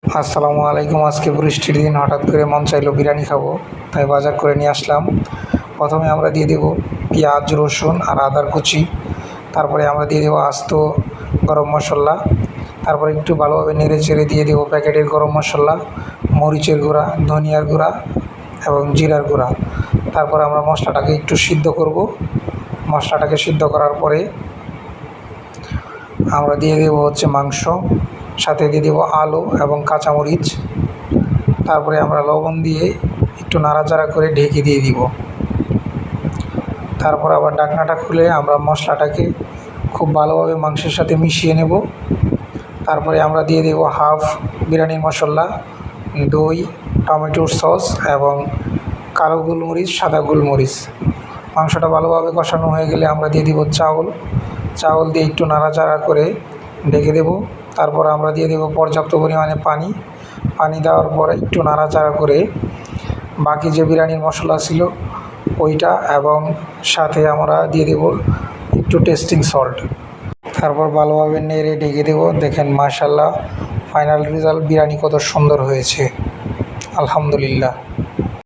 আসসালামু আলাইকুম। আজকে বৃষ্টির দিন হঠাৎ করে মন চাইলো বিরিয়ানি খাবো, তাই বাজার করে নিয়ে আসলাম। প্রথমে আমরা দিয়ে দেবো পেঁয়াজ, রসুন আর আদার কুচি। তারপরে আমরা দিয়ে দেবো আস্ত গরম মশলা। তারপরে একটু ভালোভাবে নেড়ে চেড়ে দিয়ে দেবো প্যাকেটের গরম মশলা, মরিচের গুঁড়া, ধনিয়ার গুঁড়া এবং জিরার গুঁড়া। তারপরে আমরা মশলাটাকে একটু সিদ্ধ করব। মশলাটাকে সিদ্ধ করার পরে আমরা দিয়ে দেবো মাংস, সাথে দিয়ে দেবো আলু এবং কাঁচামরিচ। তারপরে আমরা লবণ দিয়ে একটু নাড়াচাড়া করে ঢেকে দিয়ে দিব। তারপর আবার ঢাকনাটা খুলে আমরা মশলাটাকে খুব ভালোভাবে মাংসের সাথে মিশিয়ে নেব। তারপরে আমরা দিয়ে দেব হাফ বিরিয়ানির মশলা, দই, টমেটোর সস এবং কালো গোলমরিচ, সাদা গোলমরিচ। মাংসটা ভালোভাবে কষানো হয়ে গেলে আমরা দিয়ে দিব চাউল দিয়ে একটু নাড়াচাড়া করে ঢেকে দেব। তারপর আমরা দিয়ে দেব পর্যাপ্ত পরিমাণে পানি দেওয়ার পরে একটু নাড়াচাড়া করে বাকি যে বিরিয়ানির মশলা ছিল ওইটা, এবং সাথে আমরা দিয়ে দেব একটু টেস্টিং সল্ট। তারপর ভালোভাবে নেড়ে ঢেকে দেব। দেখেন মাশাআল্লাহ, ফাইনাল রেজাল্ট বিরিয়ানি কত সুন্দর হয়েছে, আলহামদুলিল্লাহ।